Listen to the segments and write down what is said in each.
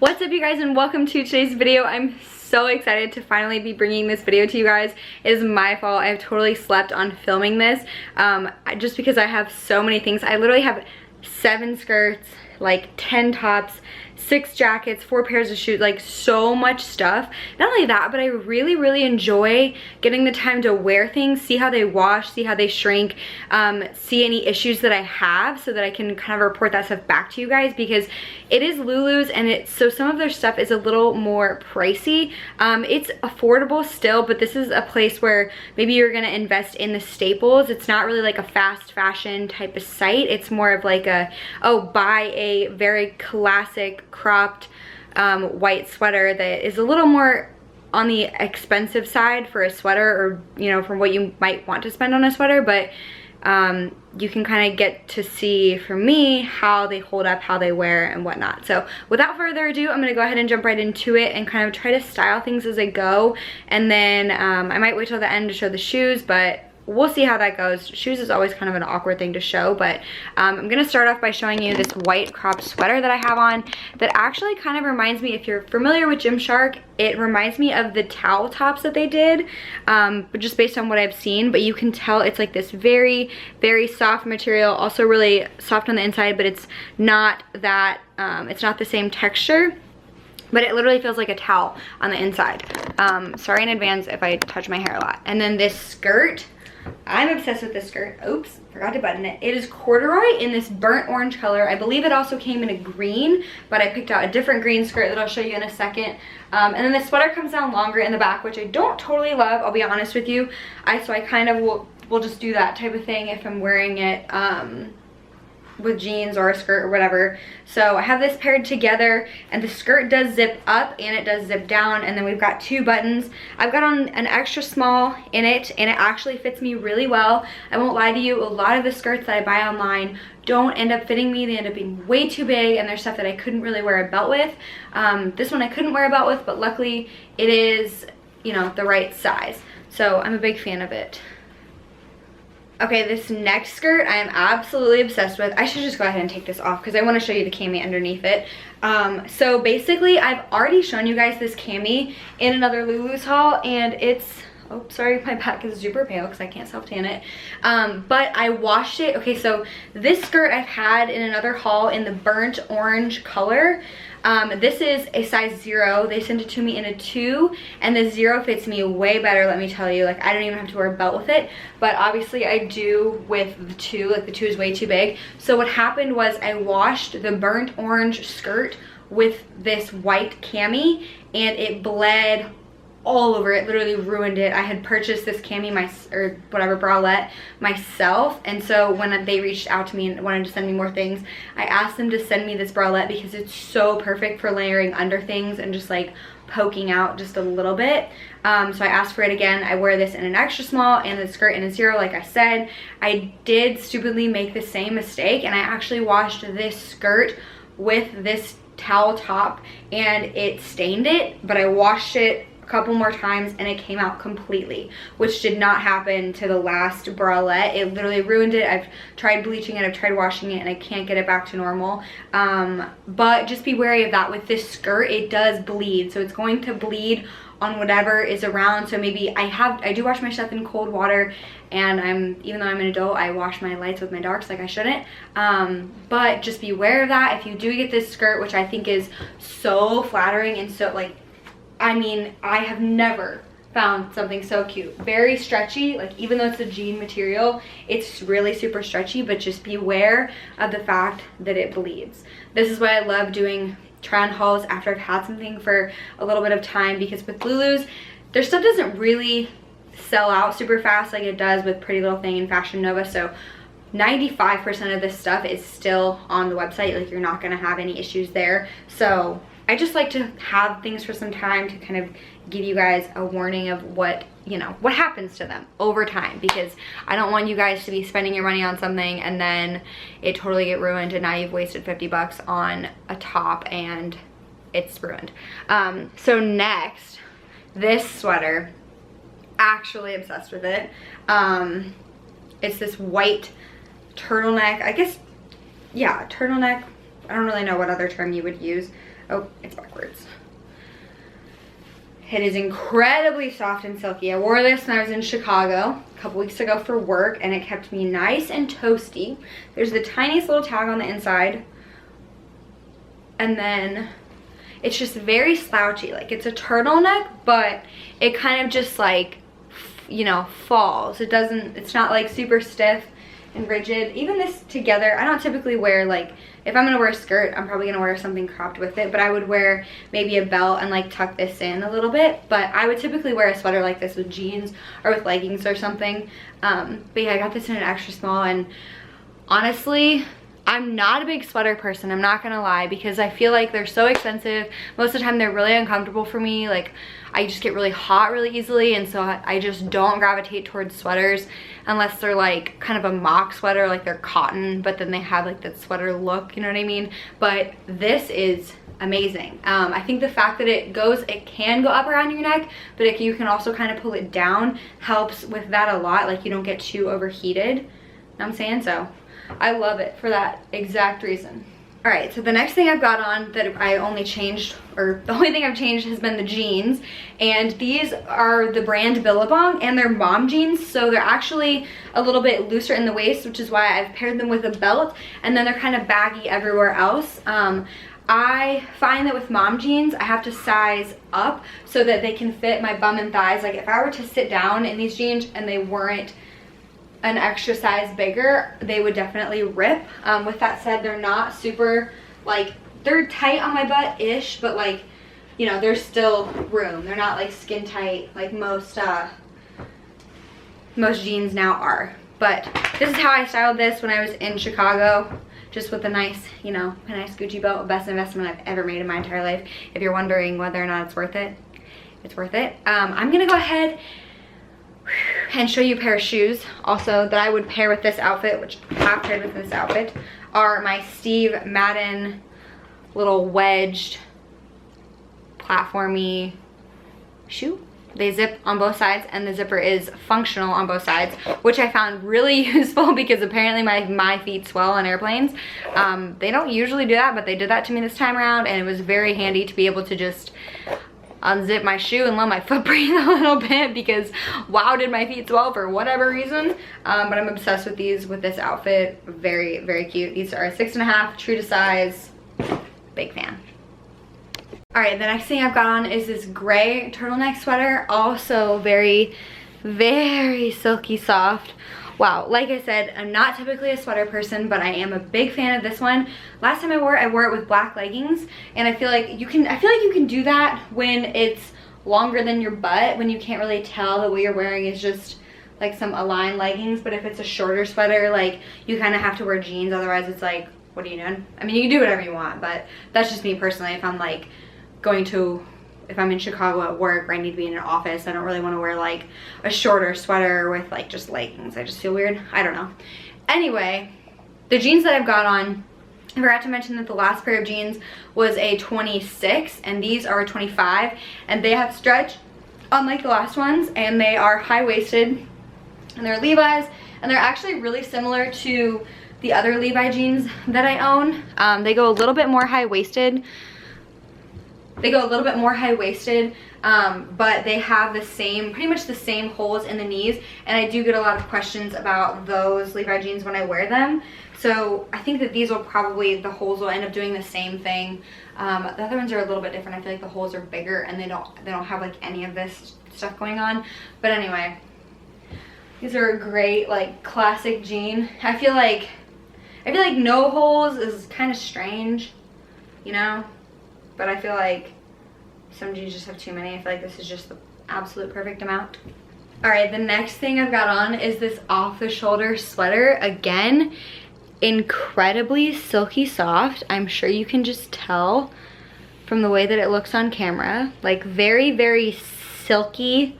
What's up you guys and welcome to today's video. I'm so excited to finally be bringing this video to you guys. It is my fault. I've totally slept on filming this just because I have so many things. I literally have 7 skirts, like 10 tops, 6 jackets, 4 pairs of shoes, like so much stuff. Not only that, but I really enjoy getting the time to wear things, see how they wash, see how they shrink, see any issues that I have so that I can kind of report that stuff back to you guys, because it is Lulu's and so some of their stuff is a little more pricey. It's affordable still, but this is a place where maybe you're gonna invest in the staples. It's not really like a fast fashion type of site. It's more of like a, oh, buy a very classic cropped white sweater that is a little more on the expensive side for a sweater, or you know, from what you might want to spend on a sweater, but you can kind of get to see from me how they hold up, how they wear and whatnot. So without further ado, I'm gonna go ahead and jump right into it and kind of try to style things as I go, and then I might wait till the end to show the shoes, but we'll see how that goes. Shoes is always kind of an awkward thing to show, but I'm gonna start off by showing you this white cropped sweater that I have on that actually kind of reminds me, if you're familiar with Gymshark, it reminds me of the towel tops that they did, but just based on what I've seen. But you can tell it's like this very soft material, also really soft on the inside, but it's not that, it's not the same texture. But it literally feels like a towel on the inside. Sorry in advance if I touch my hair a lot. And then this skirt, I'm obsessed with this skirt. Oops, forgot to button it. It is corduroy in this burnt orange color. I believe it also came in a green, but I picked out a different green skirt that I'll show you in a second. And then the sweater comes down longer in the back, which I don't totally love, I'll be honest with you. So I kind of will just do that type of thing if I'm wearing it with jeans or a skirt or whatever. So I have this paired together, and the skirt does zip up and it does zip down, and then we've got 2 buttons. I've got on an extra small in it, and it actually fits me really well. I won't lie to you, a lot of the skirts that I buy online don't end up fitting me. They end up being way too big, and there's stuff that I couldn't really wear a belt with. This one I couldn't wear a belt with, but luckily it is, you know, the right size. So I'm a big fan of it. Okay, this next skirt I am absolutely obsessed with. I should just go ahead and take this off because I want to show you the cami underneath it. So basically, I've already shown you guys this cami in another Lulu's haul, and it's, oh, sorry, my back is super pale because I can't self-tan it. But I washed it. Okay, so this skirt I've had in another haul in the burnt orange color. This is a size 0. They sent it to me in a 2, and the 0 fits me way better, let me tell you. Like, I don't even have to wear a belt with it, but obviously I do with the 2. Like, the 2 is way too big. So what happened was I washed the burnt orange skirt with this white cami, and it bled all over it, literally ruined it. I had purchased this cami, or whatever, bralette myself, and so when they reached out to me and wanted to send me more things, I asked them to send me this bralette because it's so perfect for layering under things and just like poking out just a little bit. So I asked for it again. I wear this in an extra small and the skirt in a 0, like I said. I did stupidly make the same mistake, and I actually washed this skirt with this towel top and it stained it, but I washed it a couple more times and it came out completely, which did not happen to the last bralette. It literally ruined it. I've tried bleaching it, I've tried washing it, and I can't get it back to normal. But just be wary of that. With this skirt, it does bleed, so it's going to bleed on whatever is around. So maybe I do wash my stuff in cold water, and even though I'm an adult, I wash my lights with my darks like I shouldn't. But just be aware of that. If you do get this skirt, which I think is so flattering and so, like, I mean, I have never found something so cute. Very stretchy, like, even though it's a jean material, it's really super stretchy, but just beware of the fact that it bleeds. This is why I love doing try on hauls after I've had something for a little bit of time, because with Lulu's, their stuff doesn't really sell out super fast like it does with Pretty Little Thing and Fashion Nova. So 95% of this stuff is still on the website. Like, you're not gonna have any issues there. So I just like to have things for some time to kind of give you guys a warning of what, you know, what happens to them over time, because I don't want you guys to be spending your money on something and then it totally get ruined and now you've wasted 50 bucks on a top and it's ruined. So next, this sweater, actually obsessed with it. It's this white turtleneck, I guess, yeah, turtleneck. I don't really know what other term you would use. Oh, it's backwards. It is incredibly soft and silky. I wore this when I was in Chicago a couple weeks ago for work, and it kept me nice and toasty. There's the tiniest little tag on the inside, and then it's just very slouchy. Like, it's a turtleneck, but it kind of just like, you know, falls. It's not like super stiff and rigid. Even this together, I don't typically wear, like, if I'm gonna wear a skirt, I'm probably gonna wear something cropped with it, but I would wear maybe a belt and like tuck this in a little bit. But I would typically wear a sweater like this with jeans or with leggings or something. But yeah, I got this in an extra small, and honestly, I'm not a big sweater person, I'm not gonna lie, because I feel like they're so expensive. Most of the time they're really uncomfortable for me. Like, I just get really hot really easily, and so I just don't gravitate towards sweaters unless they're like kind of a mock sweater, like they're cotton, but then they have like that sweater look, you know what I mean? But this is amazing. I think the fact that it can go up around your neck, but you can also kind of pull it down helps with that a lot. Like, you don't get too overheated, you know what I'm saying? So I love it for that exact reason. All right, so the next thing I've got on that I only changed, or the only thing I've changed, has been the jeans. And these are the brand Billabong, and they're mom jeans, so they're actually a little bit looser in the waist, which is why I've paired them with a belt, and then they're kind of baggy everywhere else. I find that with mom jeans, I have to size up so that they can fit my bum and thighs. Like, if I were to sit down in these jeans and they weren't an extra size bigger, they would definitely rip. With that said, they're not super, like, they're tight on my butt-ish, but like, you know, there's still room. They're not like skin tight like most jeans now are. But this is how I styled this when I was in Chicago, just with a nice, you know, a nice Gucci belt. Best investment I've ever made in my entire life. If you're wondering whether or not it's worth it, it's worth it. I'm gonna go ahead and show you a pair of shoes also that I would pair with this outfit, which I have paired with this outfit, are my Steve Madden little wedged platformy shoe. They zip on both sides, and the zipper is functional on both sides, which I found really useful because apparently my feet swell on airplanes. They don't usually do that, but they did that to me this time around, and it was very handy to be able to just unzip my shoe and let my foot breathe a little bit, because wow, did my feet swell for whatever reason. But I'm obsessed with these with this outfit. Very, very cute. These are 6.5, true to size. Big fan. All right, the next thing I've got on is this gray turtleneck sweater. Also very, very silky soft. Wow, like I said, I'm not typically a sweater person, but I am a big fan of this one. Last time I wore it with black leggings, and I feel like you can do that when it's longer than your butt, when you can't really tell that what you're wearing is just like some Align leggings. But if it's a shorter sweater, like, you kind of have to wear jeans, otherwise it's like, what are you doing? I mean, you can do whatever you want, but that's just me personally. If I'm like if I'm in Chicago at work, or I need to be in an office, I don't really want to wear like a shorter sweater with like just leggings. I just feel weird. I don't know. Anyway, the jeans that I've got on, I forgot to mention that the last pair of jeans was a 26, and these are a 25, and they have stretch unlike the last ones, and they are high-waisted, and they're Levi's, and they're actually really similar to the other Levi jeans that I own. They go a little bit more high-waisted. But they have pretty much the same holes in the knees, and I do get a lot of questions about those Levi jeans when I wear them. So I think that these will probably, the holes will end up doing the same thing. The other ones are a little bit different. I feel like the holes are bigger, and they don't have like any of this stuff going on. But anyway, these are a great like classic jean. I feel like no holes is kind of strange, you know? But I feel like some jeans just have too many. I feel like this is just the absolute perfect amount. All right, the next thing I've got on is this off-the-shoulder sweater. Again, incredibly silky soft. I'm sure you can just tell from the way that it looks on camera. Like, very, very silky,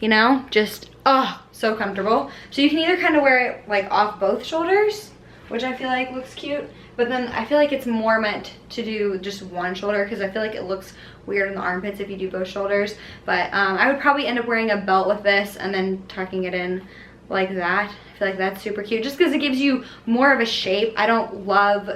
you know? Just, oh, so comfortable. So you can either kind of wear it like off both shoulders, which I feel like looks cute. But then I feel like it's more meant to do just one shoulder, because I feel like it looks weird in the armpits if you do both shoulders. But I would probably end up wearing a belt with this and then tucking it in like that. I feel like that's super cute, just because it gives you more of a shape. I don't love,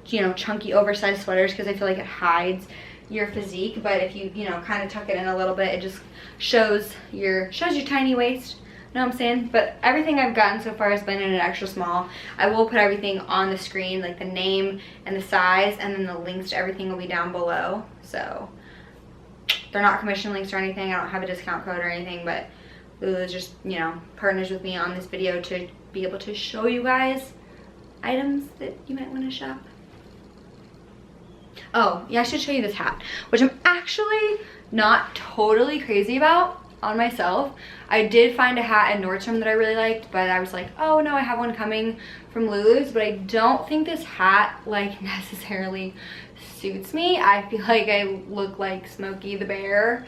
you know, chunky oversized sweaters, because I feel like it hides your physique, but if you, you know, kind of tuck it in a little bit, it just shows your tiny waist. Know what I'm saying? But everything I've gotten so far has been in an extra small. I will put everything on the screen, like the name and the size, and then the links to everything will be down below. So they're not commission links or anything. I don't have a discount code or anything, but Lulu's just, you know, partners with me on this video to be able to show you guys items that you might want to shop. Oh, yeah, I should show you this hat, which I'm actually not totally crazy about on myself. I did find a hat at Nordstrom that I really liked, but I was like, oh no, I have one coming from Lulu's, but I don't think this hat like necessarily suits me. I feel like I look like Smokey the Bear.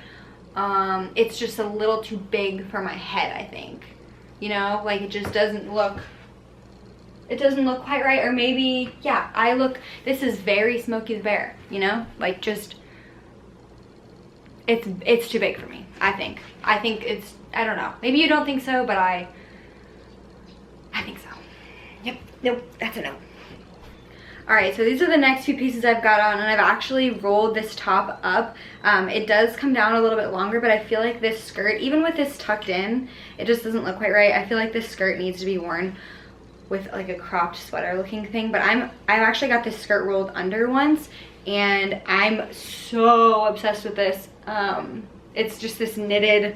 It's just a little too big for my head, I think. You know, like it just doesn't look, it doesn't look quite right. Or maybe, yeah, this is very Smokey the Bear, you know, like just, it's too big for me, I think. It's, I don't know. Maybe you don't think so, but I think so. Yep, nope, that's a no. Alright, so these are the next few pieces I've got on, and I've actually rolled this top up. It does come down a little bit longer, but I feel like this skirt, even with this tucked in, it just doesn't look quite right. I feel like this skirt needs to be worn with like a cropped sweater looking thing, but I've actually got this skirt rolled under once, and I'm so obsessed with this. It's just this knitted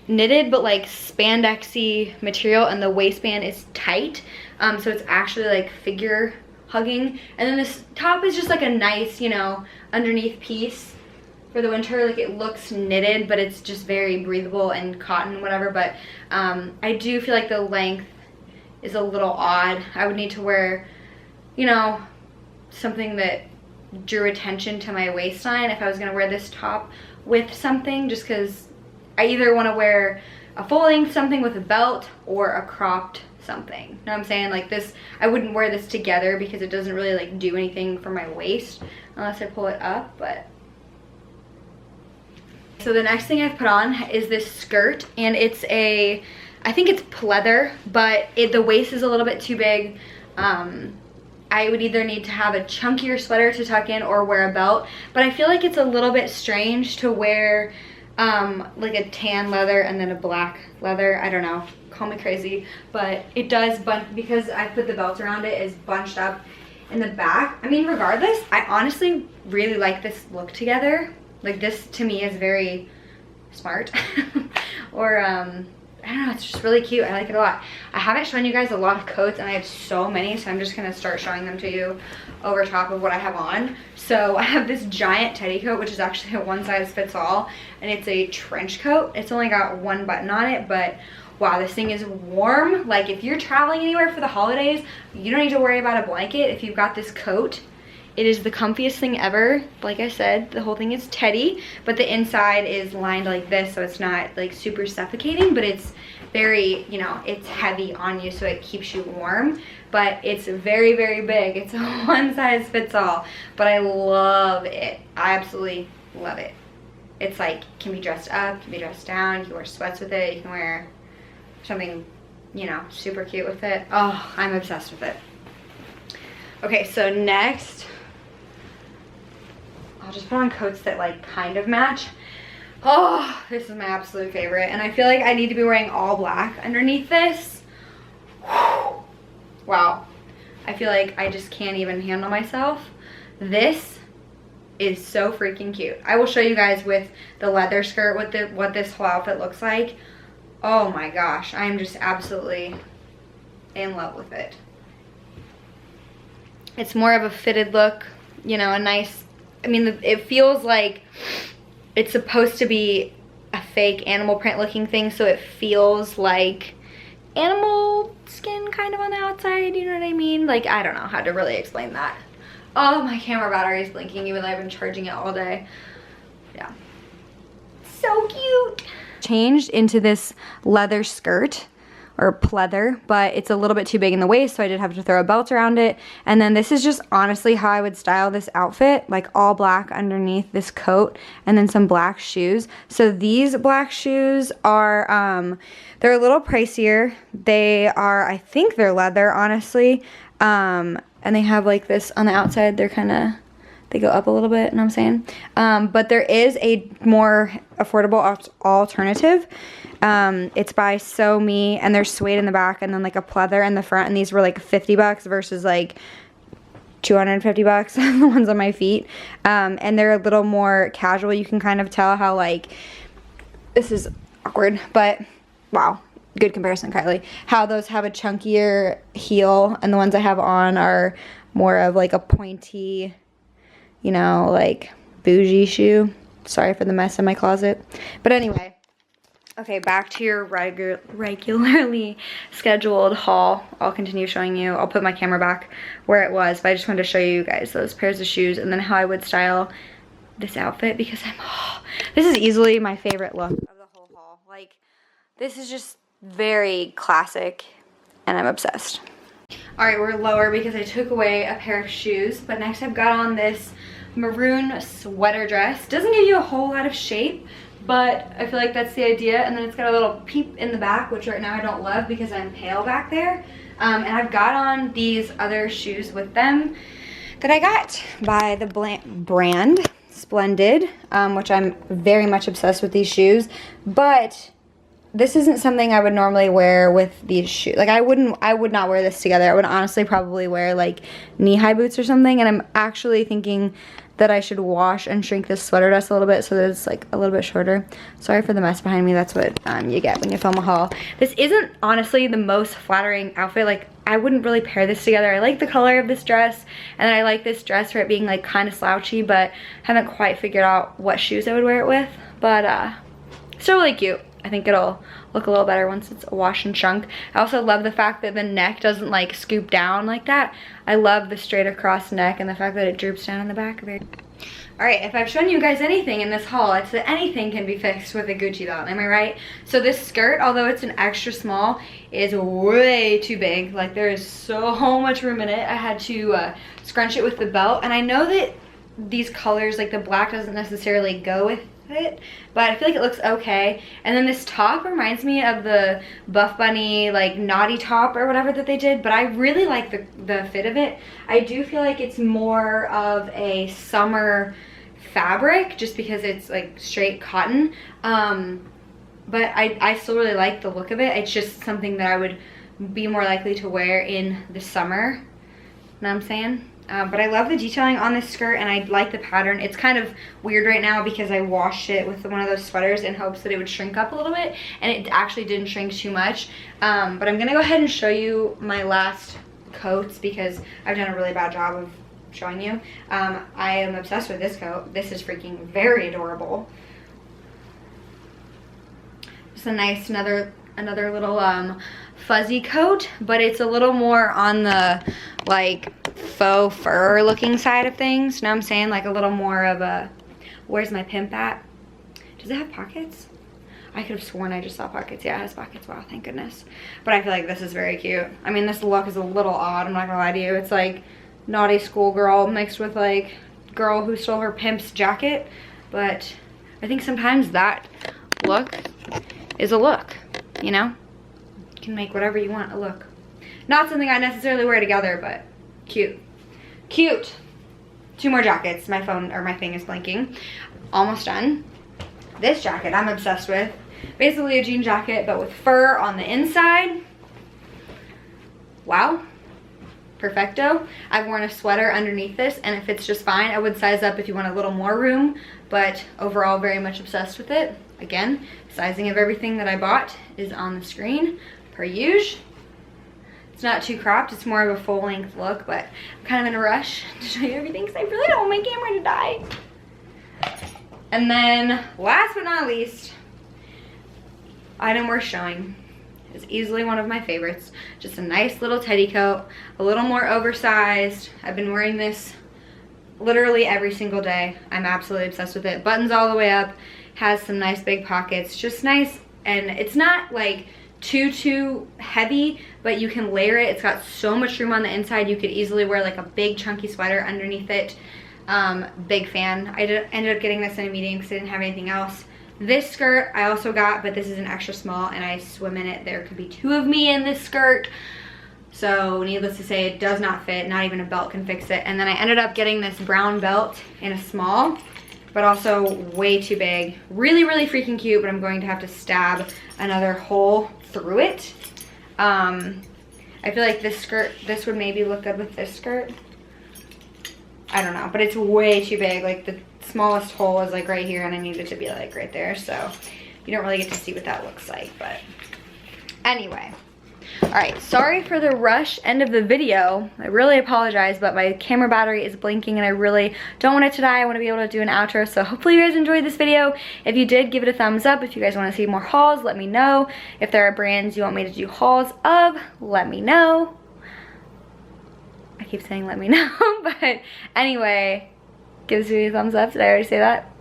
but like spandexy material, and the waistband is tight, so it's actually like figure hugging. And then this top is just like a nice, you know, underneath piece for the winter. Like it looks knitted, but it's just very breathable and cotton, whatever. But I do feel like the length is a little odd. I would need to wear, you know, something that drew attention to my waistline if I was gonna wear this top with something, just because I either want to wear a full length something with a belt or a cropped something. You know what I'm saying? Like this, I wouldn't wear this together because it doesn't really like do anything for my waist unless I pull it up. But so the next thing I've put on is this skirt, and it's a, I think it's pleather, but the waist is a little bit too big. I would either need to have a chunkier sweater to tuck in or wear a belt, but I feel like it's a little bit strange to wear like a tan leather and then a black leather. I don't know, call me crazy, but it does because I put the belt around it, is bunched up in the back. I mean, regardless, I honestly really like this look together. Like this to me is very smart. Or I don't know, it's just really cute. I like it a lot. I haven't shown you guys a lot of coats, and I have so many, so I'm just gonna start showing them to you over top of what I have on. So I have this giant teddy coat, which is actually a one size fits all, and it's a trench coat. It's only got one button on it, but wow, this thing is warm. Like if you're traveling anywhere for the holidays, you don't need to worry about a blanket if you've got this coat. It is the comfiest thing ever. Like I said, the whole thing is teddy, but the inside is lined like this, so it's not like super suffocating, but it's very, you know, it's heavy on you, so it keeps you warm. But it's very, very big. It's a one size fits all, but I love it. I absolutely love it. It's like, can be dressed up, can be dressed down, you can wear sweats with it, you can wear something, you know, super cute with it. Oh, I'm obsessed with it. Okay, so next, I'll just put on coats that like kind of match. Oh, this is my absolute favorite, and I feel like I need to be wearing all black underneath this. Wow, I feel like I just can't even handle myself. This is so freaking cute. I will show you guys with the leather skirt what this whole outfit looks like. Oh my gosh, I am just absolutely in love with it. It's more of a fitted look, you know, a nice, I mean, it feels like it's supposed to be a fake animal print looking thing, so it feels like animal skin kind of on the outside, you know what I mean? Like, I don't know how to really explain that. Oh, my camera battery is blinking even though I've been charging it all day. Yeah. So cute. Changed into this leather skirt, or pleather, but it's a little bit too big in the waist, so I did have to throw a belt around it. And then this is just honestly how I would style this outfit, like all black underneath this coat, and then some black shoes. So these black shoes are, they're a little pricier. They are, I think they're leather, honestly. And they have like this on the outside, they're kind of They go up a little bit, you know what I'm saying? But there is a more affordable alternative. It's by So Me, and there's suede in the back and then like a pleather in the front, and these were like 50 bucks versus like 250 bucks, the ones on my feet. And they're a little more casual. You can kind of tell how like, this is awkward, but wow, good comparison, Kylie. How those have a chunkier heel, and the ones I have on are more of like a pointy, you know, like bougie shoe. Sorry for the mess in my closet. But anyway, okay, back to your regularly scheduled haul. I'll continue showing you. I'll put my camera back where it was, but I just wanted to show you guys those pairs of shoes and then how I would style this outfit, because this is easily my favorite look of the whole haul. Like, this is just very classic and I'm obsessed. All right, we're lower because I took away a pair of shoes, but next I've got on this maroon sweater dress. Doesn't give you a whole lot of shape, but I feel like that's the idea. And then it's got a little peep in the back, which right now I don't love because I'm pale back there. And I've got on these other shoes with them that I got by the brand Splendid, which I'm very much obsessed with these shoes. But this isn't something I would normally wear with these shoes. Like, I would not wear this together. I would honestly probably wear like knee-high boots or something. And I'm actually thinking that I should wash and shrink this sweater dress a little bit so that it's like a little bit shorter. Sorry for the mess behind me. That's what you get when you film a haul. This isn't honestly the most flattering outfit. Like, I wouldn't really pair this together. I like the color of this dress, and I like this dress for it being like kind of slouchy, but haven't quite figured out what shoes I would wear it with. But still really cute. I think it'll look a little better once it's washed and shrunk. I also love the fact that the neck doesn't like scoop down like that. I love the straight across neck and the fact that it droops down in the back. Alright, if I've shown you guys anything in this haul, it's that anything can be fixed with a Gucci belt, am I right? So this skirt, although it's an extra small, is way too big. Like, there is so much room in it. I had to scrunch it with the belt, and I know that these colors, like the black doesn't necessarily go with it, but I feel like it looks okay. And then this top reminds me of the Buff Bunny like naughty top or whatever that they did, but I really like the fit of it. I do feel like it's more of a summer fabric just because it's like straight cotton, but I still really like the look of it. It's just something that I would be more likely to wear in the summer, you know what I'm saying? But I love the detailing on this skirt, and I like the pattern. It's kind of weird right now because I washed it with one of those sweaters in hopes that it would shrink up a little bit, and it actually didn't shrink too much. But I'm gonna go ahead and show you my last coats because I've done a really bad job of showing you. I am obsessed with this coat. This is freaking very adorable. Just a nice another little fuzzy coat, but it's a little more on the like faux fur looking side of things, you know what I'm saying? Like a little more of a, where's my pimp at? Does it have pockets? I could have sworn I just saw pockets. Yeah, it has pockets. Wow, thank goodness. But I feel like this is very cute. I mean, this look is a little odd, I'm not gonna lie to you. It's like naughty schoolgirl mixed with like girl who stole her pimp's jacket. But I think sometimes that look is a look, you know? You can make whatever you want a look. Not something I necessarily wear together, but cute. Cute. 2 more jackets. My phone or my thing is blinking. Almost done. This jacket I'm obsessed with. Basically a jean jacket, but with fur on the inside. Wow. Perfecto. I've worn a sweater underneath this and it fits just fine. I would size up if you want a little more room, but overall very much obsessed with it. Again, sizing of everything that I bought is on the screen per usual. It's not too cropped, it's more of a full length look, but I'm kind of in a rush to show you everything because I really don't want my camera to die. And then last but not least, item worth showing is easily one of my favorites. Just a nice little teddy coat, a little more oversized. I've been wearing this literally every single day. I'm absolutely obsessed with it. Buttons all the way up, has some nice big pockets, just nice, and it's not like too heavy, but you can layer it. It's got so much room on the inside. You could easily wear like a big chunky sweater underneath it. Big fan. I ended up getting this in a meeting because I didn't have anything else. This skirt I also got, but this is an extra small and I swim in it. There could be 2 of me in this skirt. So needless to say, it does not fit. Not even a belt can fix it. And then I ended up getting this brown belt in a small, but also way too big. Really, really freaking cute, but I'm going to have to stab another hole through it. I feel like this would maybe look good with this skirt. I don't know, but it's way too big. Like the smallest hole is like right here, and I need it to be like right there. So you don't really get to see what that looks like, but anyway. All right, sorry for the rush end of the video. I really apologize, but my camera battery is blinking and I really don't want it to die. I want to be able to do an outro, so hopefully you guys enjoyed this video. If you did, give it a thumbs up. If you guys want to see more hauls, let me know. If there are brands you want me to do hauls of, let me know. I keep saying let me know, but anyway, give this video a thumbs up. Did I already say that?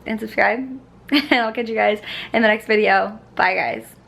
And subscribe. And I'll catch you guys in the next video. Bye, guys.